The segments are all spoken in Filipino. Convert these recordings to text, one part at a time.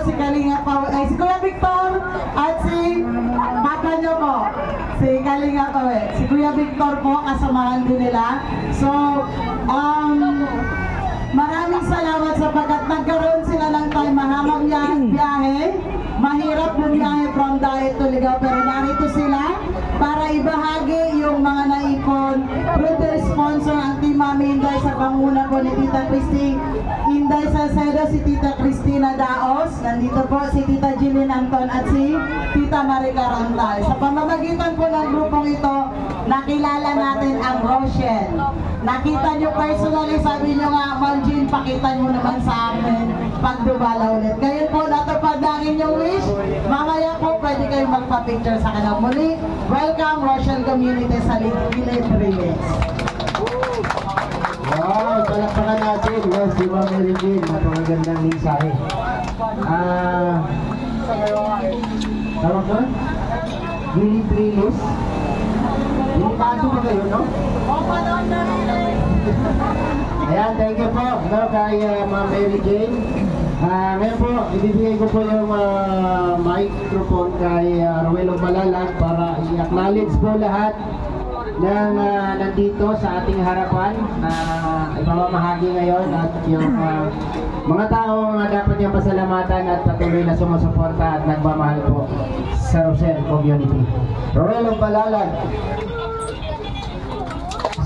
si Kalinga ay si Kuya Victor at si papa nyo po, si Kalinga Pawe. Si Kuya Victor po, kasamahan din nila. So, maraming salamat sapagkat nagkaroon sila ng time, mahamang biyahe. Mahirap bumiyahe from Daet to Ligao, pero narito sila para ibahagi yung mga naipon through the sponsor ang Team Mami Inday sa panguna po ni Tita Christy Inday Salcedo, si Tita Cristina Daos, nandito po si Tita Jillian Anton at si Tita Marica Rontal. Sa pamamagitan po ng grupong ito, nakilala natin ang Rochelle. Nakita nyo personally, sabi nyo nga, Ma'am Jean, pakita nyo naman sa amin pag dubala ulit. Ngayon po, natupad ang inyong wish. Mamaya po, pwede kayong magpa-picture sa kanila. Muli, welcome Rochelle Community sa Gilead Reyes. Wow, palakpakan natin. Yes, si Ma'am Mary Jean, napakagandang mensahe. Tawag ko? Gilead Reyes? Pinipado ba kayo, no? Ayan, thank you po, no, kay Ma'am Mary Jane. Ngayon po, ibibigay ko po yung microphone kay Ruelo Malalag para i-acknowledge po lahat ng nandito sa ating harapan na ipamamahagi ngayon at yung mga taong dapat niyang pasalamatan at patuloy na sumusuporta at nagmamahal po sa Rochelle Community. Ruelo Malalag.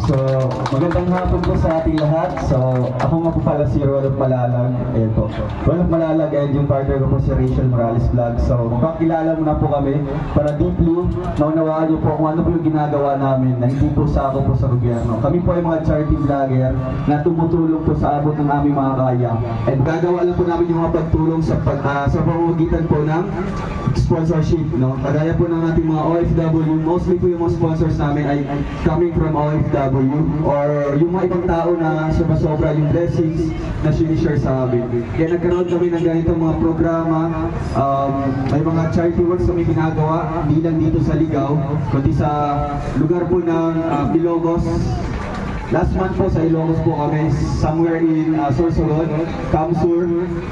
So, magandang hapon po sa ating lahat. So, ako nga po pala si Rolf Malalag. Ayan po. Rolf Malalag ay yung partner ko po si Rachel Morales Vlog. So, pakilala mo na po kami para deeply naunawaan niyo po kung ano po yung ginagawa namin na hindi po sa ako po sa gobyerno. Kami po ay mga charity vlogger na tumutulong po sa abot ng aming mga kaya. And gagawa lang po namin yung mga pagtulong sa pamamagitan po ng sponsorship, no? Kagaya po ng ating mga OFW, mostly po yung mga sponsors namin ay coming from OFW or yung mga ibang tao na sobra-sobra yung blessings na sinishare sa amin. Kaya nagkaroon kami ng ganitong mga programa, may mga charity works kami ginagawa, hindi lang dito sa Ligao, kundi sa lugar po ng Ilocos. Last month po sa Ilocos po kami, somewhere in Sorsogon, Kamsur.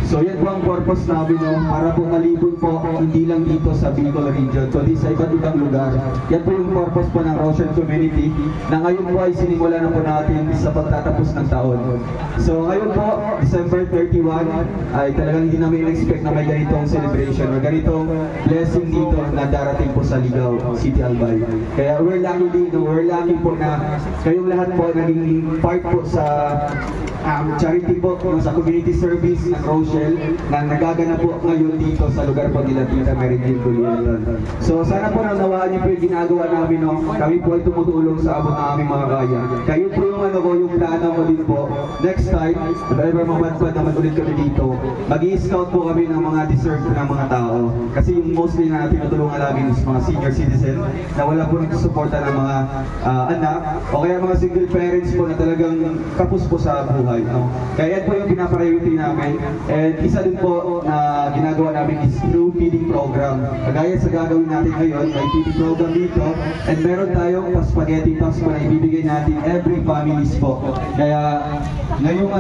So yan po ang purpose namin, no, para po malibot po hindi lang dito sa Bicol region, kundi sa iba't ibang lugar. Yan po yung purpose po ng Rochelle Community na ngayon po ay sinimula na po natin sa pagtatapos ng taon. So ngayon po, December 31, ay talagang hindi namin expect na may ganitong celebration or ganitong blessing dito na darating po sa Ligao City, Albay. Kaya we're lucky po na kayong lahat po naging part po sa charity po sa community service ng Rochelle na nagaganap po ngayon dito sa lugar po nila Tita Mary Jean Culianan. So sana po nawawaan niyo po yung ginagawa namin, no? Kami po ay tumutulong sa abot ng aming mga kaya. Kayo po yung plano ko din po. Next time, if ever mamadpad naman ulit kami dito, mag-i-scout po kami ng mga deserve ng mga tao. Kasi yung mostly na tinutulungan namin is mga senior citizen na wala po nagsusuporta ng mga anak o kaya mga single parents po na talagang kapos po sa buhay, no? Kaya yan po yung pinapriority namin. And isa din po na ginagawa namin is through feeding program. Kagaya sa gagawin natin ngayon, may feeding program dito. And meron tayong spaghetti packs po na ibibigay natin every families po. Kaya ngayong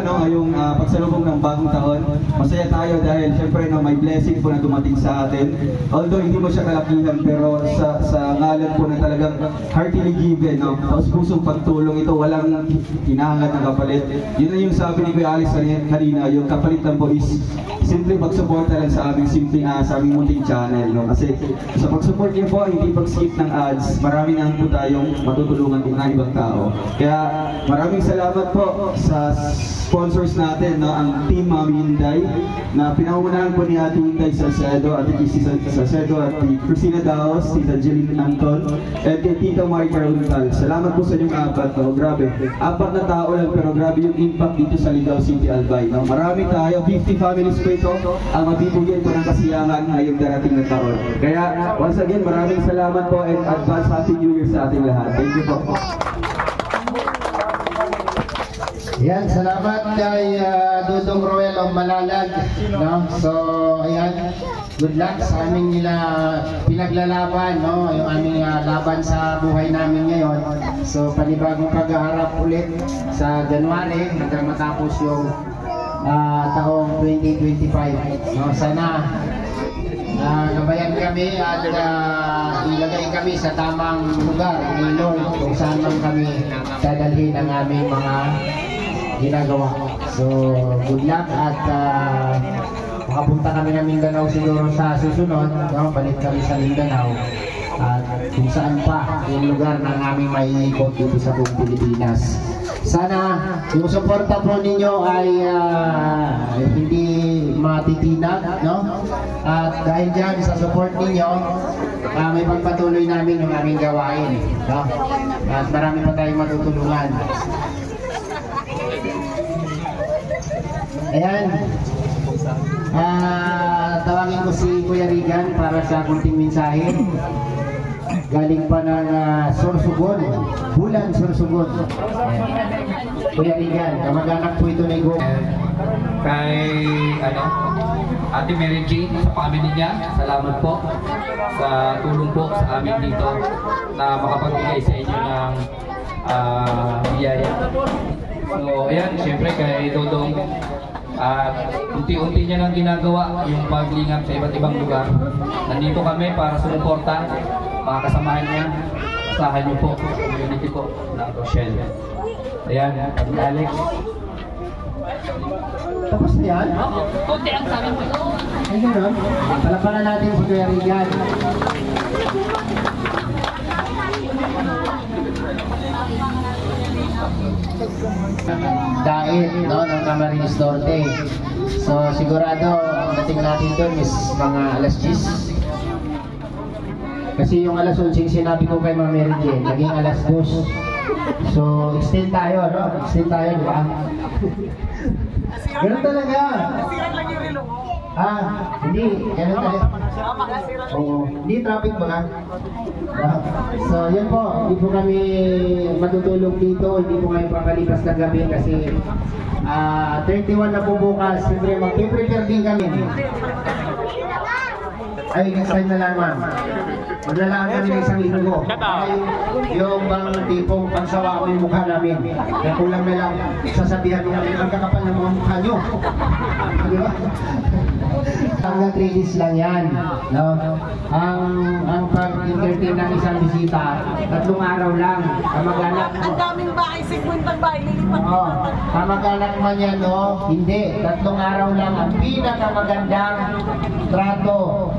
pagsalubong ng bagong taon, masaya tayo dahil syempre no, may blessing po na dumating sa atin. Although hindi mo siya kalakihan, pero sa ngalan po na talagang heartily given, no? Tapos pusong pagtulong ito, walang hinahangad ng kapalit. Yun na yung sabi ni Kuya Alex kanina, yung kapalit lang po is simple pagsuporta lang sa aming simpleng sa aming munting channel, no? Kasi sa pagsupport niyo po, hindi pag-skip ng ads, marami na po tayong matutulungan din ng ibang tao. Kaya maraming salamat po sa sponsors natin, no? Ang Team Mami Inday na pinangunahan po ni Ate Inday Salcedo, Ate Christy Salcedo, at Cristina Daos, Tita Jillian Anton, at kay Tita Marica Rontal. Salamat po sa inyong apat, no? Grabe, apat na tao lang pero grabe yung impact dito sa Ligao City, Albay, no? Marami tayo, 50 families po ito ang mabibigyan po ng kasiyahan ngayong darating na taon. Kaya once again, maraming salamat po and advance Happy New Year sa ating lahat. Thank you po. Yan, salamat kay Dudong Ruelo Malalag, no? So, ayan, good luck sa aming nila pinaglalaban, no? Yung aming laban sa buhay namin ngayon. So, panibagong pag-aharap ulit sa January hanggang matapos yung taong 2025. No, sana gabayan kami at ilagay kami sa tamang lugar ni Lord kung saan man kami dadalhin ang aming mga ginagawa. So, good luck at makapunta kami ng Mindanao siguro sa susunod. No? Balik kami sa Mindanao at kung saan pa yung lugar ng aming maiikot dito sa buong Pilipinas. Sana yung suporta po ninyo ay hindi matitinag, no? At dahil dyan sa support ninyo, may pagpatuloy namin yung aming gawain, no? At marami pa tayong matutulungan. Ayan. Tawagin ko si Kuya Regan para sa kunting mensahe. Galing pa ng Sorsogon, Bulan Sorsogon. Kuya Regan, kamag-anak po ito ni Go. Kay Ate Mary Jane sa family niya, salamat po sa tulong po sa amin dito na makapagbigay sa inyo ng biyaya. So ayan, syempre kay Dodong at unti-unti niya nang ginagawa yung paglingap sa iba't ibang lugar. Nandito kami para sumuporta mga kasamahan niya. Asahan niyo po, community po ng Rochelle. Ayan, Alex. Tapos na yan? Kunti ang sabi mo. Ay, gano'n? Palapanan natin si Kuya Regan. Dahil, no, ng Camarines Norte. So, sigurado, ang dating natin doon is mga alas 10. Kasi yung alas 11 sinabi ko kay Ma'am Mary Jane, naging alas 2. So, extend tayo, no? Extend tayo, di ba? Ganun talaga. Hindi. Ganun talaga. Oo. Hindi traffic ba? So, yun po. Hindi po kami matutulog dito. Hindi po kami pakalipas ng gabi kasi 31 na po bukas. Siyempre, mag-prepare din kami. Ay, next time na lang, ma'am. Maglalaan kami ng isang linggo. Ay, yung bang tipong pagsawa ko yung mukha namin. Kaya kulang na lang sasabihan namin ang kakapal ng mga mukha nyo. Di ba? Hanggang 3 days lang yan. No? Ang pag-entertain ng isang bisita, 3 araw lang. Kamag-anak mo. Ang daming bahay, 50 bahay, lilipat. Oo. Kamag-anak man yan, no? Hindi. 3 araw lang ang pinakamagandang trato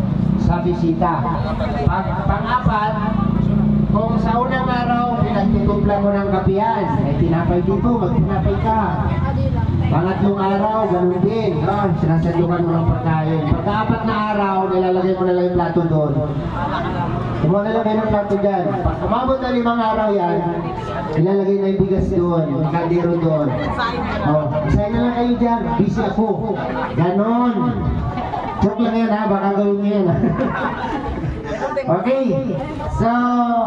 sa bisita. Pang-apat, kung sa unang araw pinagtutupla mo ng kapiyan, ay tinapay dito, magtinapay ka. Pangatlong araw, ganun din. Sinasadyukan mo ng pagkain. Pagka-apat na araw, nilalagay mo na lang yung plato doon. Huwag mo nalagay ng plato dyan. Pag umabot na 5 araw yan, nilalagay na yung bigas doon, yung kaldero doon. Isayin na lang kayo dyan. Busy ako. Ganon. Joke lang yan ha, baka gawin nyo yan. Okay, so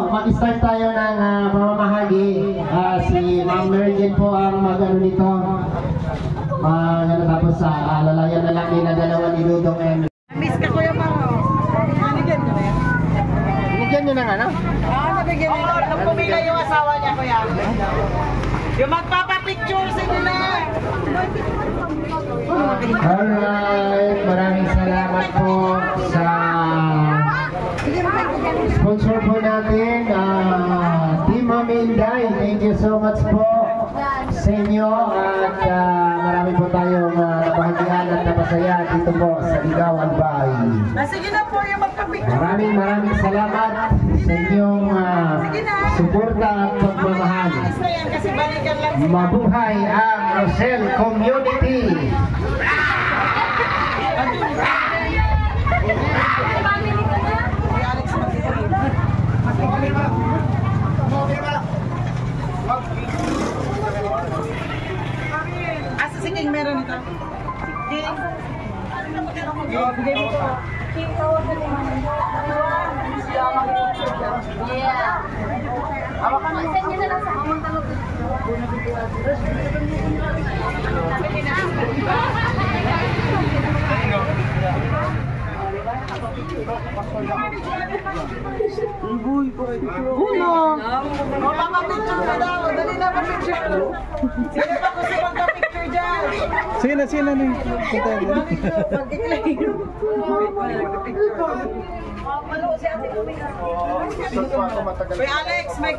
mag-start tayo ng pamamahagi. Si Ma'am Mary Jane po ang mag-ano nito. Tapos lalayan na lang nila dalawa ni Dudong and... Miss ka Kuya Mango. Nabigyan nyo na yan? Binigyan nyo ng ano? Nabigyan nyo na. Nung pumila yung asawa niya, Kuya. Yung magpapapicture sa inyo na. Alright, maraming salamat po sa sponsor po natin, Team Aminday. Thank you so much po sa inyo at marami po tayong nabahagian at napasaya dito po sa Ligaw Albay. Sige na po yung magpapicture. Maraming salamat sa inyong suporta at pagmamahal. Kasi balikan lang. Mabuhay ang Rochelle Community! Asa si King meron ito? King? Bigay mo ko. King, tawag na rin. Yeah. Send nyo na lang sa akin. Uno! Papapicture na daw. Dali na papicture. Sino ba gusto magpapicture Sige na, punta na. Kuya Alex, may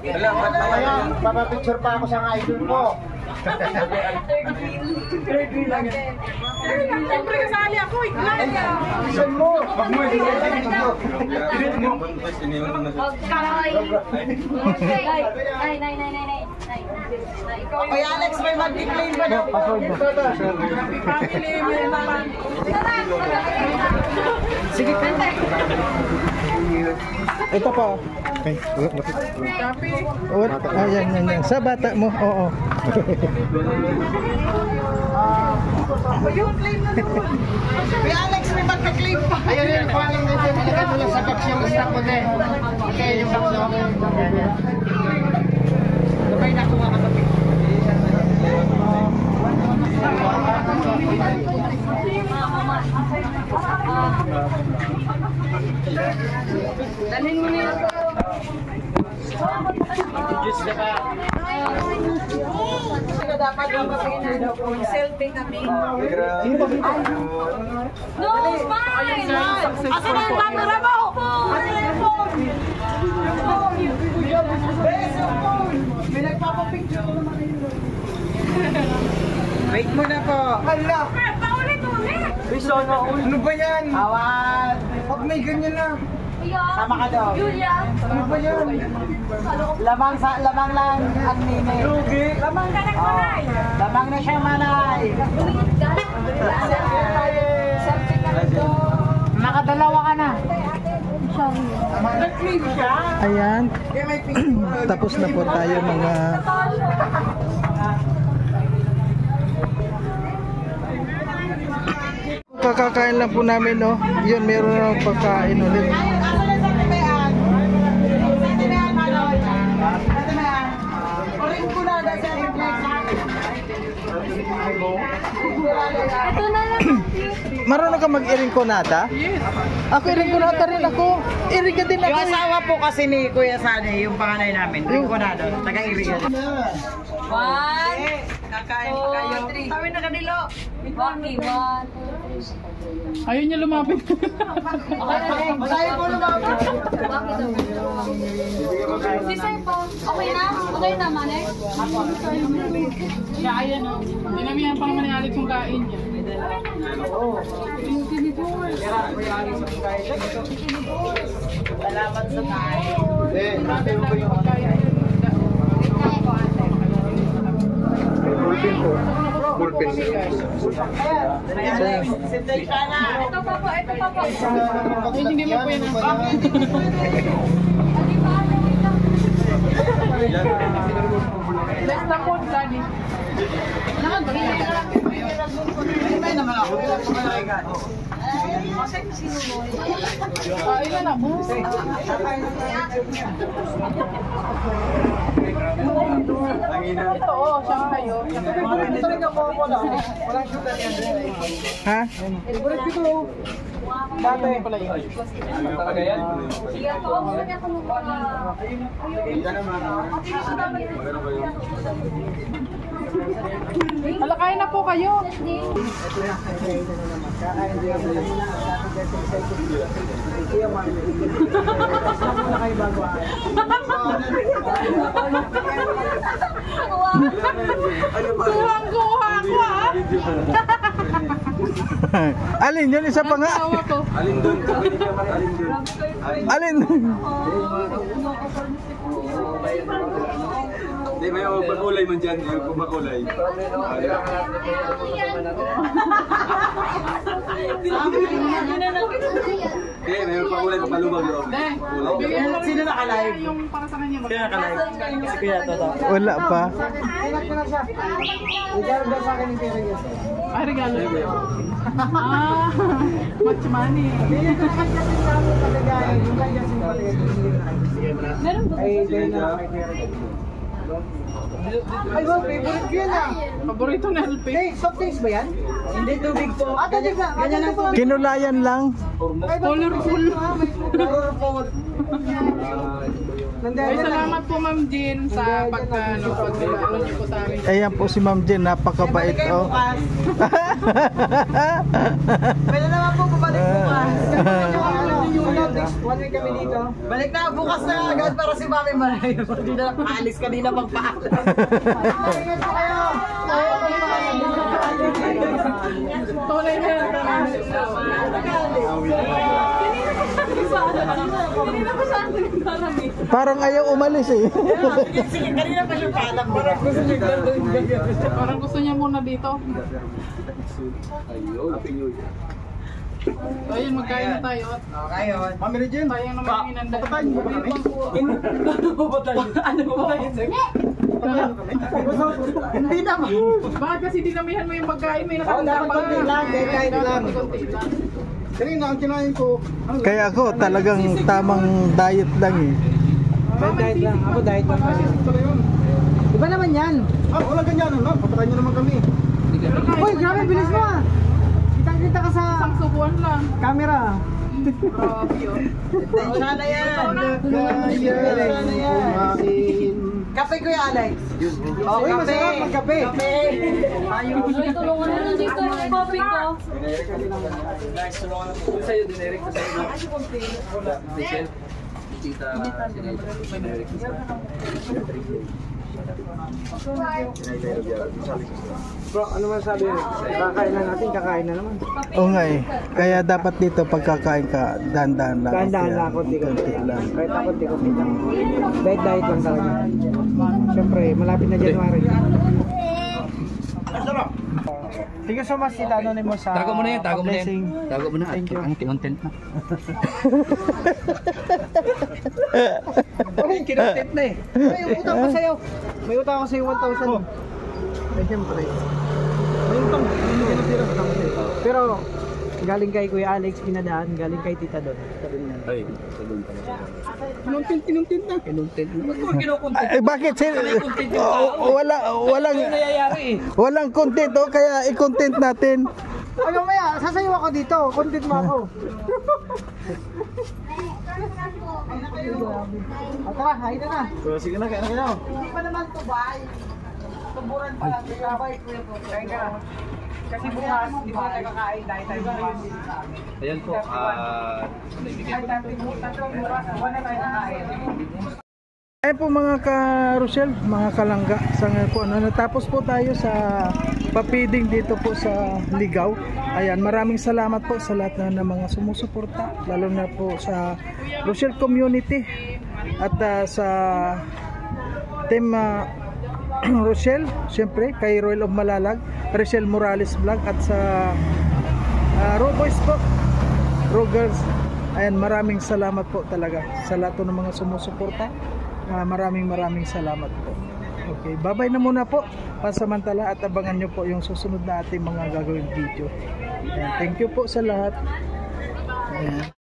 Papapicture pa ako sa idol ko. Siyempre kasali ako, Isan mo. Kuya Alex, may mag-declaim ba daw? Family, may naman. Sige ka. Ito pa. Okay. Yan. Sa bata mo, oo. Kuya Alex, may mag-declaim pa. Ayun yun, kung anong medyo malagay mo lang sa box yung stock ko din. Okay, yung box ko. Sabay nakuha ka pa. Dalhin mo nila. Dapat selfie kami. No, fine! Asa na yung camera mo? Asa na yung phone? Bes, yung phone! May nagpapapicture ko naman yun. Wait mo na po. Hala! Paulit-ulit! Ano ba yan? Awad! Pag may ganyan na. Sama ka daw. Julia! Ano ba yan? Lamang lang ang nini. Lamang ka ng manay! Lamang na siya manay. Selfie ka nito. Nakadalawa ka na. Ayan. Tapos na po tayo mga... Kakakain lang po namin, no? Yun, meron na pagkain ulit. Ayun, asa na sa tibayan? Sa tibayan, Manoy. Sa tibayan. Orin ko na dahil sa reflex. Ito na lang. Marunong ka mag-iringkonada? Yes. Ako iringkonada rin ako. Iring ka din ako. Yung asawa po kasi ni Kuya Sane, yung panganay namin. Rinconado. Taga-irigan. One. Kakain pa kayo. Sabi na kanilo. Rocky, one. Ayaw niya lumapit. Sabi po lumapit. Si Sir po. Okay na? Okay naman eh. Siya ayan o. Dinamihan pa naman ni Alex yung kain niya. Salamat sa kain. Sinta na. Ito pa po, ito pa po. Hindi mo po yan. Let's na po, Daddy. May naman ako. Ilan na po? Ito o, siya kayo. Ha? Dati pala yun. Sige, ako muna niya kumuha. Alakain na po kayo. Kuhang-kuha ako ah. Alin, yun isa pa nga. Tawa ko. Alin doon? Alin? Hindi, may makulay man dyan. Yung makulay. Hindi, may makulay pa palubag yun. Sino naka-live? Yung para sa kanya. Sino naka-live? Si Kuya Toto. Wala pa. Ay, regalo. Ah, much money. Meron ba? Ay, wow, favorite ko yun ah. Paborito na LP. Hey, soft drinks ba yan? Hindi, tubig po. Ah, tubig na. Ganyan ang tubig. Kinulayan lang. Colorful. Colorful. Ay, salamat po Ma'am Jean sa pagdalo niyo po sa amin. Ayan po si Ma'am Jen, napakabait. Bumalik kayo Oh. bukas. Pwede naman po bumalik bukas. One week kami dito. Balik na, bukas na agad para si Mami Marayo. Hindi na nakaalis kanina magpaalam. Ingat po kayo. Tunay na yan. Parang ayaw umalis eh. Sige, kanina pa siya paalam. Parang gusto niya muna dito. So, ayun, magkain na tayo. Okay, yun. Mami Regine, Tayo naman inanda. Hindi naman. Bakit kasi dinamihan mo yung pagkain? May nakakita dapat konti lang, kahit lang. kanina ang kinain ko. Kaya ako talagang tamang diet lang eh. Diet lang. Ako diet lang. Iba naman yan. Wala ganyan, no? Papatayin niyo naman kami. Uy, grabe, bilis mo ah. Kitang-kita ka sa Isang subuan lang. camera. Grabe yun. Sana yan. Sana yan. Kape ko yung Alex. Oh, Uy, kape. masarap magkape. Kape. Ayun. Ay, tulungan na lang dito yung coffee ko. Sa'yo, dinirect ko sa'yo. Michelle, tita, dinirect ko sa'yo. Bro, ano man sabi? Kakain na natin, kakain na naman. Oo nga eh. Kaya dapat dito pagkakain ka, dahan-dahan lang. Dahan-dahan lang, konti-konti lang. Kahit ako, konti-konti lang. Diet lang talaga. Siyempre, malapit na January. Thank you so much, Tita Anonymous, sa Tago mo na yan, tago mo na yan. blessing. Tago mo na. Thank you. Ang kinontent na. Kinontent na eh. May utang ko sa'yo. May utang ko sa'yo 1,000. Ay, siyempre. May utang. Pero, galing kay Kuya Alex, pinadaan. Galing kay Tita Don. Ay, sa doon pala. Kinuntin na. Kinontent na. Ba't mo kinukontent? Ay, bakit? Walang content oh, kaya i-content natin. Ano maya, sasayaw ako dito. Content mo ako. Tara, hain na na. Sige na, kaya na. Hindi pa naman tubay. Tuburan pa lang. Tubay ko yung kain ka. Kasi bukas, di ba tayo kakain dahil tayo bukas. Ayan po, naibigay ko. Wala tayo kakain. Ayun po mga ka-Rochelle, mga kalangga, sa ngayon po, natapos po tayo sa papiding dito po sa Ligaw. Ayan, maraming salamat po sa lahat na mga sumusuporta, lalo na po sa Rochelle community at sa team Rochelle, siyempre kay Royal of Malalag, Rochelle Morales Vlog at sa Roboys po, Rogers. Ayan, maraming salamat po talaga sa lahat ng mga sumusuporta. Maraming salamat po. Okay, bye-bye na muna po pansamantala at abangan nyo po yung susunod na ating mga gagawin video. Ayan, thank you po sa lahat. Ayan.